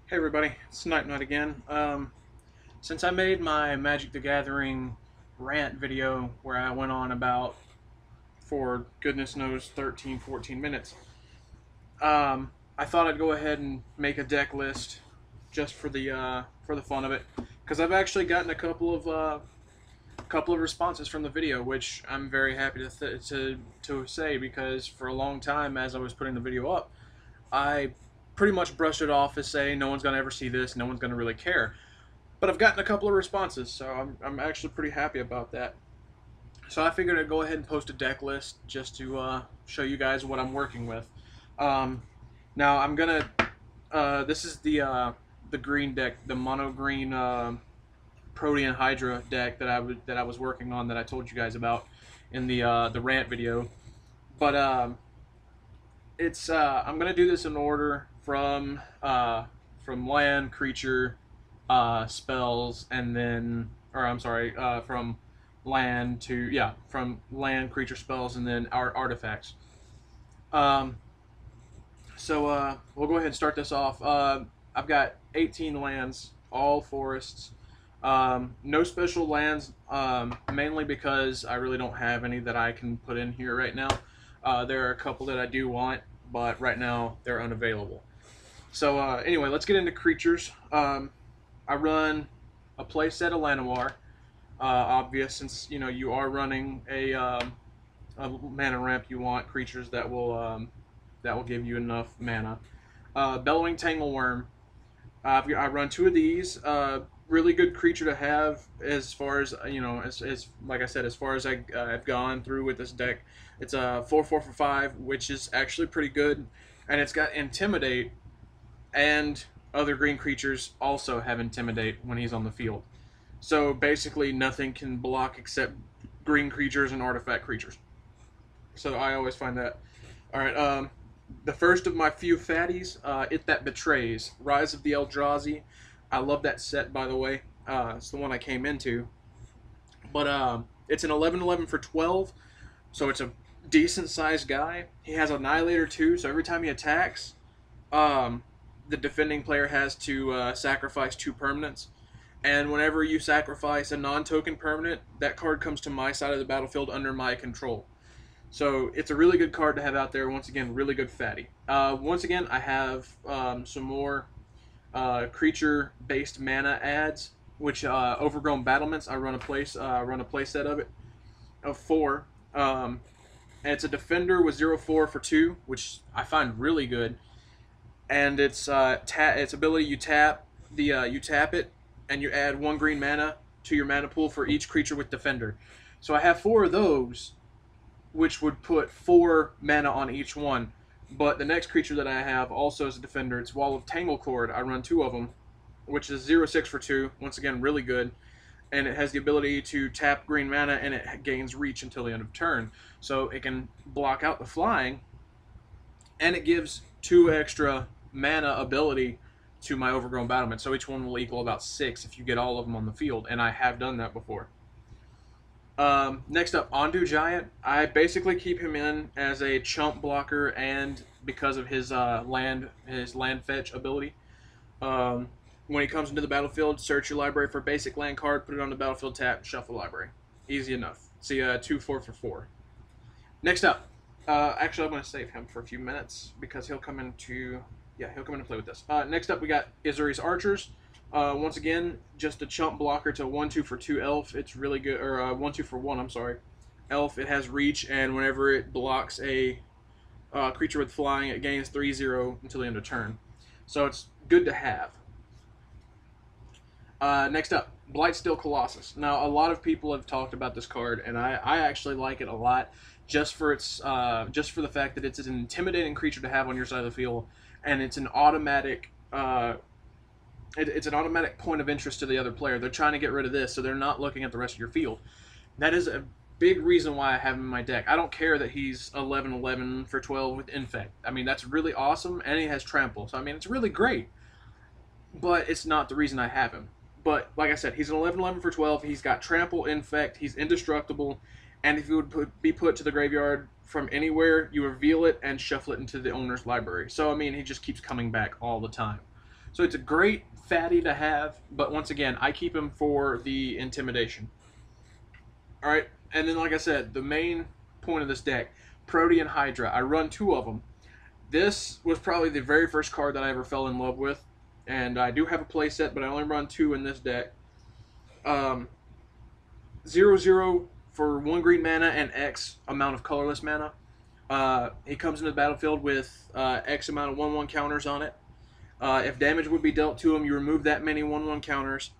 Hey everybody, it's Night again. Since I made my Magic the Gathering rant video where I went on about, for goodness knows, 13, 14 minutes, I thought I'd go ahead and make a deck list just for the fun of it, because I've actually gotten a couple of responses from the video, which I'm very happy to say, because for a long time as I was putting the video up, I pretty much brushed it off as saying no one's gonna ever see this, no one's gonna really care. But I've gotten a couple of responses, so I'm actually pretty happy about that. So I figured I'd go ahead and post a deck list just to show you guys what I'm working with. Um, Now I'm gonna. This is the green deck, the mono green Protean hydra deck that I was working on that I told you guys about in the rant video. But it's I'm gonna do this in order from land, creature, spells, and then, or I'm sorry, from land to, yeah, from land, creature, spells, and then our artifacts. Um, we'll go ahead and start this off. I've got 18 lands, all forests. No special lands, mainly because I really don't have any that I can put in here right now. There are a couple that I do want, but right now they're unavailable. So anyway, let's get into creatures. I run a playset of Llanowar. Obvious, since you are running a mana ramp, you want creatures that will give you enough mana. Bellowing Tangleworm. I run two of these. Really good creature to have as far as as like I said, as far as I've gone through with this deck. It's a 4/4 for 5, which is actually pretty good, and it's got Intimidate, and other green creatures also have Intimidate when he's on the field. So basically, nothing can block except green creatures and artifact creatures. So I always find that. All right. The first of my few fatties, It That Betrays, Rise of the Eldrazi. I love that set, by the way. It's the one I came into. But it's an 11/11 for 12, so it's a decent sized guy. He has Annihilator too, so every time he attacks, the defending player has to sacrifice 2 permanents. And whenever you sacrifice a non-token permanent, that card comes to my side of the battlefield under my control. So it's a really good card to have out there. Once again, really good fatty. Once again, I have some more creature-based mana ads, which Overgrown Battlements. I run a play set of it of 4. And it's a defender with 0/4 for 2, which I find really good. And its ability, you tap it, and you add 1 green mana to your mana pool for each creature with defender. So I have 4 of those, which would put 4 mana on each one. But the next creature that I have also is a defender. It's Wall of Tanglecord. I run 2 of them, which is 0/6 for 2. Once again, really good. And it has the ability to tap green mana, and it gains reach until the end of turn. So it can block out the flying, and it gives 2 extra mana ability to my Overgrown Battlement. So each one will equal about 6 if you get all of them on the field, and I have done that before. Next up, Ondu Giant. I basically keep him in as a chump blocker, and because of his land fetch ability. When he comes into the battlefield, search your library for a basic land card, put it on the battlefield, tap, shuffle library. Easy enough. See, 2/4 for 4. Next up, actually I'm going to save him for a few minutes because he'll come in to play with us. Next up, we got Isuri's Archers. Once again, just a chump blocker to 1/2 for 2 elf. It's really good, or 1/2 for 1. I'm sorry, elf. It has reach, and whenever it blocks a creature with flying, it gains 3/0 until the end of turn. So it's good to have. Next up, Blightsteel Colossus. Now, a lot of people have talked about this card, and I actually like it a lot, just for the fact that it's an intimidating creature to have on your side of the field, and it's an automatic. It's an automatic point of interest to the other player. They're trying to get rid of this, so they're not looking at the rest of your field. That is a big reason why I have him in my deck. I don't care that he's 11/11 for 12 with Infect. I mean, that's really awesome, and he has Trample. So, I mean, it's really great. But it's not the reason I have him. But, like I said, he's an 11/11 for 12. He's got Trample, Infect. He's indestructible. And if he would be put to the graveyard from anywhere, you reveal it and shuffle it into the owner's library. So, I mean, he just keeps coming back all the time. So it's a great fatty to have, but once again, I keep him for the intimidation. All right, and then like I said, the main point of this deck, Protean Hydra. I run 2 of them. This was probably the very first card that I ever fell in love with, and I do have a playset, but I only run 2 in this deck. 0/0 for 1 green mana and X amount of colorless mana. He comes into the battlefield with X amount of 1/1 counters on it. If damage would be dealt to him, you remove that many 1/1 counters,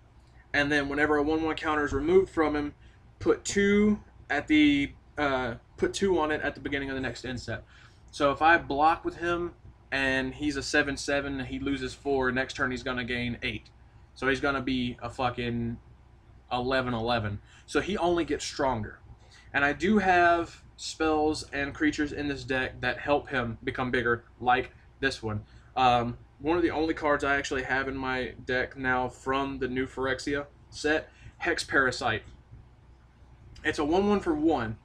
and then whenever a 1/1 counter is removed from him, put 2 at the put 2 on it at the beginning of the next end step. So if I block with him and he's a 7/7, he loses 4. Next turn he's gonna gain 8. So he's gonna be a fucking 11/11. So he only gets stronger. And I do have spells and creatures in this deck that help him become bigger, like this one. One of the only cards I actually have in my deck now from the new Phyrexia set, Hex Parasite. It's a 1/1 for 1,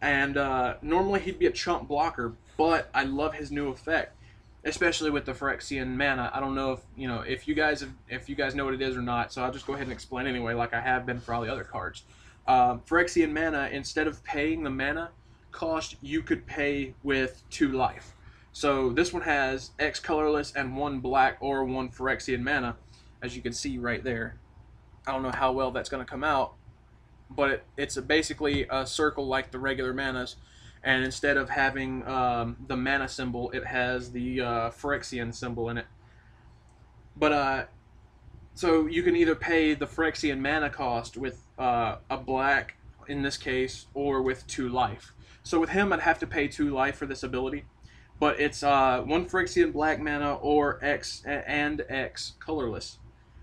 and normally he'd be a chump blocker, but I love his new effect, especially with the Phyrexian mana. I don't know if you guys know what it is or not, so I'll just go ahead and explain anyway, like I have been for all the other cards. Phyrexian mana, instead of paying the mana cost, you could pay with 2 life. So this one has X colorless and 1 black or 1 Phyrexian mana, as you can see right there. I don't know how well that's going to come out, but it's basically a circle like the regular manas, and instead of having the mana symbol, it has the Phyrexian symbol in it. But so you can either pay the Phyrexian mana cost with a black, in this case, or with 2 life. So with him, I'd have to pay 2 life for this ability. But it's 1 Phyrexian black mana or X and X colorless.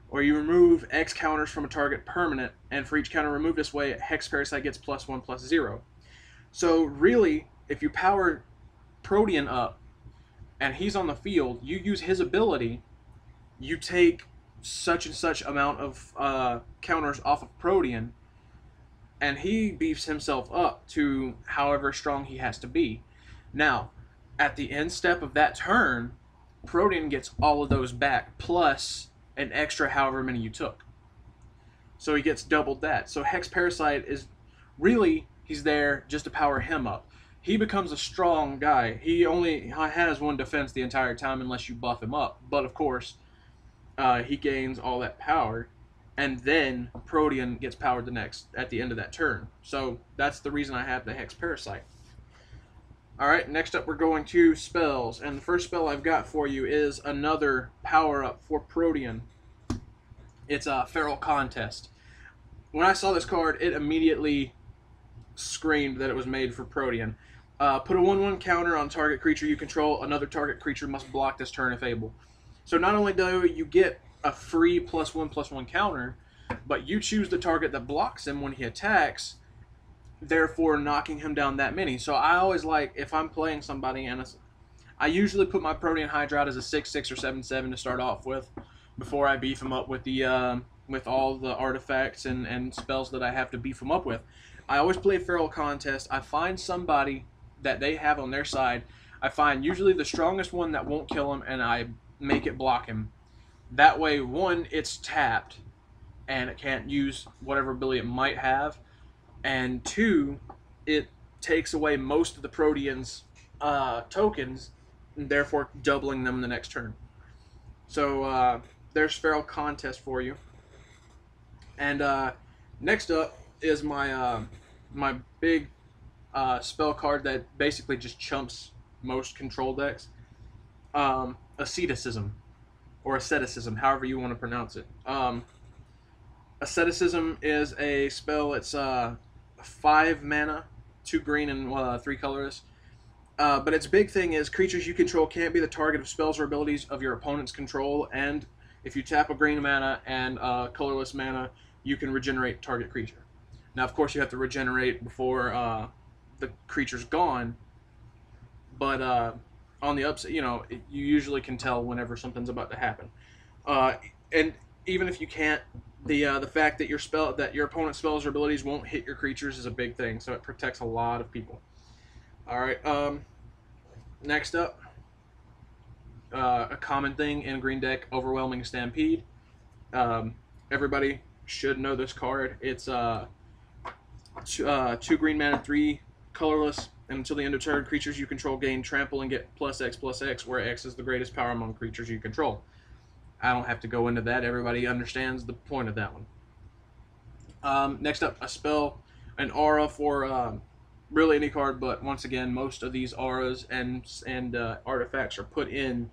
Or you remove X counters from a target permanent, and for each counter removed this way, Hex Parasite gets +1/+0. So really, if you power Protean up and he's on the field, you use his ability, you take such and such amount of counters off of Protean, and he beefs himself up to however strong he has to be. Now, at the end step of that turn, Protean gets all of those back, plus an extra however many you took. So he gets doubled that. So Hex Parasite is really, he's there just to power him up. He becomes a strong guy. He only has 1 defense the entire time unless you buff him up. But of course, he gains all that power, and then Protean gets powered at the end of that turn. So that's the reason I have the Hex Parasite. Alright, next up we're going to spells, and the first spell I've got for you is another power-up for Protean. It's a Feral Contest. When I saw this card, it immediately screamed that it was made for Protean. Put a 1/1 counter on target creature you control. Another target creature must block this turn if able. So not only do you get a free +1/+1 counter, but you choose the target that blocks him when he attacks, therefore knocking him down that many. So I always like, if I'm playing somebody, and I usually put my Protean Hydra out as a 6/6 or 7/7 to start off with, before I beef him up with the with all the artifacts and spells that I have to beef him up with. I always play Feral Contest. I find somebody that they have on their side. I find usually the strongest one that won't kill him, and I make it block him. That way, 1, it's tapped, and it can't use whatever ability it might have, and 2, it takes away most of the Protean's tokens, and therefore doubling them the next turn. So there's Feral Contest for you. And next up is my my big spell card that basically just chumps most control decks. Asceticism, or Asceticism, however you want to pronounce it. Asceticism is a spell. It's 5 mana, 2 green and 3 colorless. But its big thing is creatures you control can't be the target of spells or abilities of your opponent's control, and if you tap a green mana and colorless mana, you can regenerate target creature. Now, of course, you have to regenerate before the creature's gone, but on the upside, you usually can tell whenever something's about to happen. And even if you can't, the fact that your opponent's spells or abilities won't hit your creatures is a big thing, so it protects a lot of people. All right. Next up, a common thing in green deck, Overwhelming Stampede. Um, everybody should know this card. It's two green mana, three colorless, and until the end of turn, creatures you control gain trample and get +X/+X, where X is the greatest power among creatures you control. I don't have to go into that. Everybody understands the point of that one. Next up, a spell, an aura for really any card, but once again, most of these auras and artifacts are put in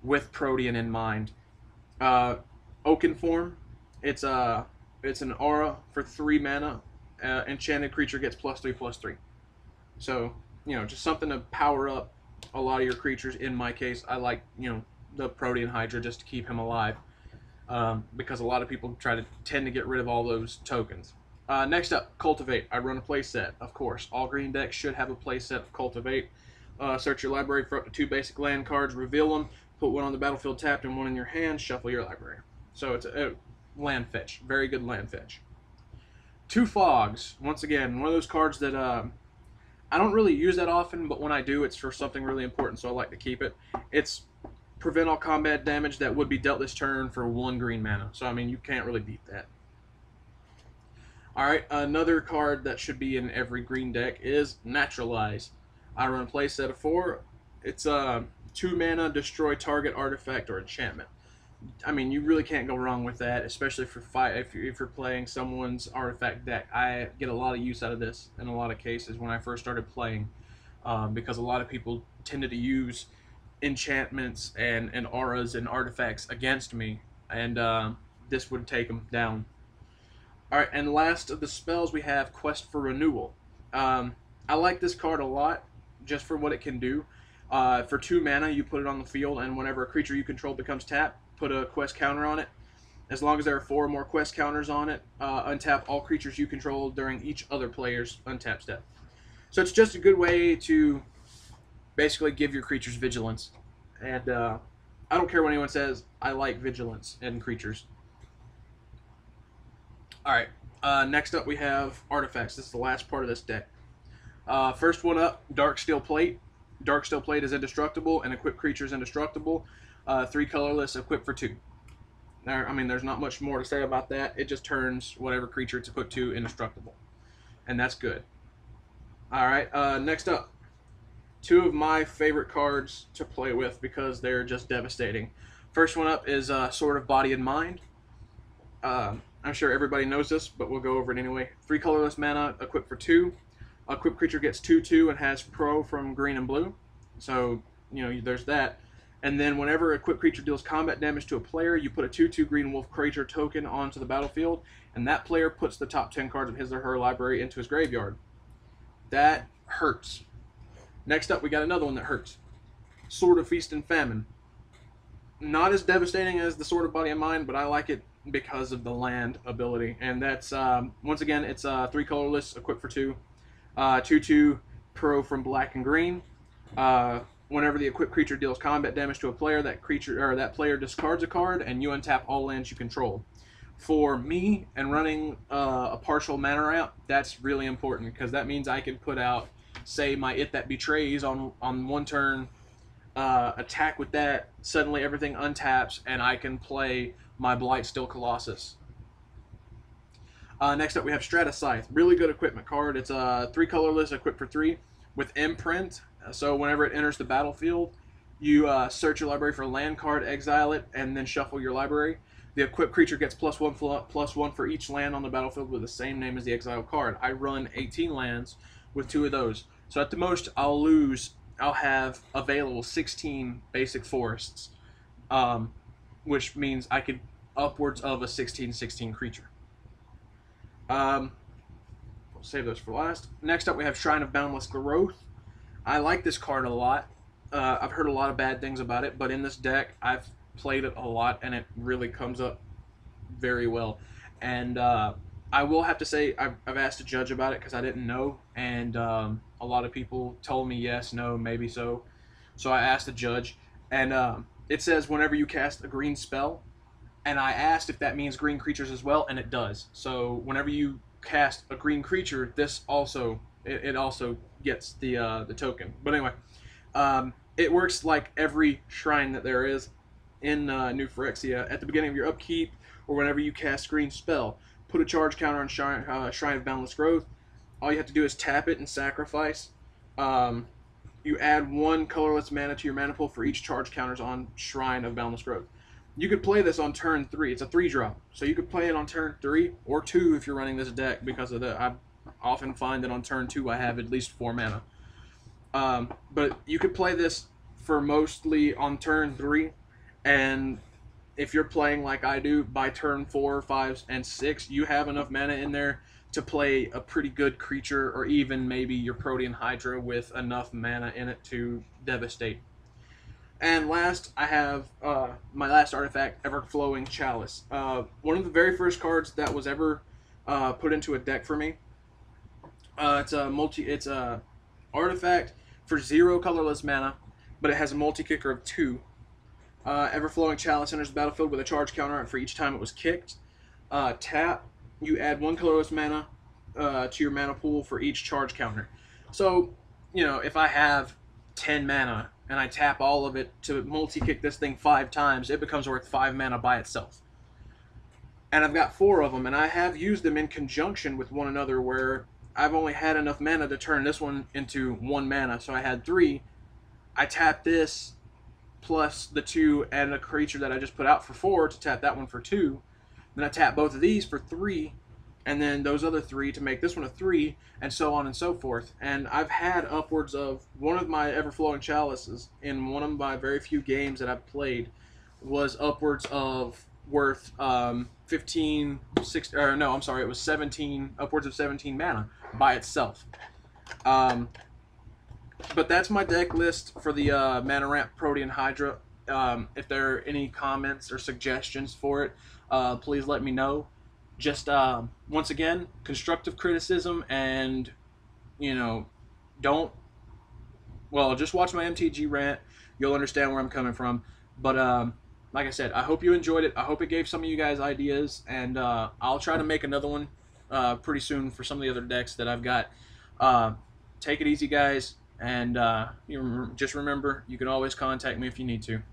with Protean in mind. Oaken Form, it's an aura for 3 mana. Enchanted creature gets +3/+3. So, just something to power up a lot of your creatures. In my case, I like, the Protean Hydra just to keep him alive. Because a lot of people tend to get rid of all those tokens. Next up, Cultivate. I run a play set, of course. All green decks should have a play set of Cultivate. Search your library for up to 2 basic land cards, reveal them, put one on the battlefield tapped and one in your hand, shuffle your library. So it's a land fetch. Very good land fetch. 2 Fogs. Once again, one of those cards that I don't really use that often, but when I do, it's for something really important, so I like to keep it. It's prevent all combat damage that would be dealt this turn for 1 green mana. So, I mean, you can't really beat that. Alright, another card that should be in every green deck is Naturalize. I run a play set of 4. It's 2 mana, destroy target artifact or enchantment. I mean, you really can't go wrong with that, especially for if you're playing someone's artifact deck. I get a lot of use out of this in a lot of cases when I first started playing, because a lot of people tended to use enchantments and auras and artifacts against me, and this would take them down. Alright, and last of the spells we have Quest for Renewal. I like this card a lot, just for what it can do. For 2 mana, you put it on the field, and whenever a creature you control becomes tapped, put a quest counter on it. As long as there are 4 or more quest counters on it, untap all creatures you control during each other player's untap step. So it's just a good way to basically give your creatures vigilance. And I don't care what anyone says, I like vigilance in creatures. Alright, next up we have artifacts. This is the last part of this deck. First one up, Darksteel Plate. Darksteel Plate is indestructible, and equipped creature is indestructible. 3 colorless, equipped for 2. I mean, there's not much more to say about that. It just turns whatever creature it's equipped to indestructible. And that's good. Alright, next up. 2 of my favorite cards to play with because they're just devastating. First one up is Sword of Body and Mind. I'm sure everybody knows this, but we'll go over it anyway. 3 colorless mana, equipped for 2. Equipped creature gets 2/2 and has Pro from green and blue. So, there's that. And then whenever equipped creature deals combat damage to a player, you put a 2/2 green wolf creature token onto the battlefield, and that player puts the top 10 cards of his or her library into his graveyard. That hurts. Next up, we got another one that hurts. Sword of Feast and Famine. Not as devastating as the Sword of Body and Mind, but I like it because of the land ability. And that's, once again, it's 3 colorless, equipped for 2. 2/2 Pro from black and green. Whenever the equipped creature deals combat damage to a player, that player discards a card, and you untap all lands you control. For me, and running a partial mana ramp, that's really important, because that means I can put out, say, my It That Betrays on one turn, attack with that, suddenly everything untaps, and I can play my Blightsteel Colossus. Next up, we have Strata Scythe. Really good equipment card. It's 3 colorless, equipped for 3, with Imprint. So whenever it enters the battlefield, you search your library for a land card, exile it, and then shuffle your library. The equipped creature gets +1/+1 for each land on the battlefield with the same name as the exiled card. I run 18 lands with 2 of those. So at the most, I'll have available 16 basic forests, which means I could upwards of a 16/16 creature. We'll save those for last. Next up, we have Shrine of Boundless Growth. I like this card a lot. I've heard a lot of bad things about it, but in this deck, I've played it a lot, and it really comes up very well. And I will have to say, I've asked a judge about it because I didn't know, and a lot of people told me yes, no, maybe so. So I asked the judge, and it says whenever you cast a green spell, and I asked if that means green creatures as well, and it does. So whenever you cast a green creature, this also it also gets the token. But anyway, it works like every shrine that there is in New Phyrexia. At the beginning of your upkeep, or whenever you cast Green Spell, put a charge counter on Shrine of Boundless Growth. All you have to do is tap it and sacrifice. Um, you add 1 colorless mana to your mana pool for each charge counters on Shrine of Boundless Growth. You could play this on turn 3. It's a 3-drop, so you could play it on turn 3 or 2 if you're running this deck, because of I often find that on turn 2 I have at least 4 mana. But you could play this for mostly on turn 3, and if you're playing like I do, by turn 4, 5, and 6, you have enough mana in there to play a pretty good creature, or even maybe your Protean Hydra with enough mana in it to devastate. And last, I have my last artifact, Everflowing Chalice. One of the very first cards that was ever put into a deck for me. It's a artifact for 0 colorless mana, but it has a multi-kicker of 2. Everflowing Chalice enters the battlefield with a charge counter for each time it was kicked. Tap, you add 1 colorless mana to your mana pool for each charge counter. So, you know, if I have 10 mana and I tap all of it to multi-kick this thing 5 times, it becomes worth 5 mana by itself. And I've got 4 of them, and I have used them in conjunction with one another, where I've only had enough mana to turn this one into 1 mana, so I had 3. I tapped this plus the 2 and a creature that I just put out for 4 to tap that one for 2. Then I tap both of these for 3, and then those other 3 to make this one a 3, and so on and so forth. And I've had upwards of one of my Everflowing Chalices in one of my very few games that I've played was upwards of worth 15, 6, or no, I'm sorry, it was 17, upwards of 17 mana by itself. But that's my deck list for the Mana Ramp Protean Hydra. If there are any comments or suggestions for it, please let me know. Just, once again, constructive criticism, and, you know, just watch my MTG rant. You'll understand where I'm coming from. But, like I said, I hope you enjoyed it. I hope it gave some of you guys ideas, and I'll try to make another one pretty soon for some of the other decks that I've got. Take it easy, guys, and just remember, you can always contact me if you need to.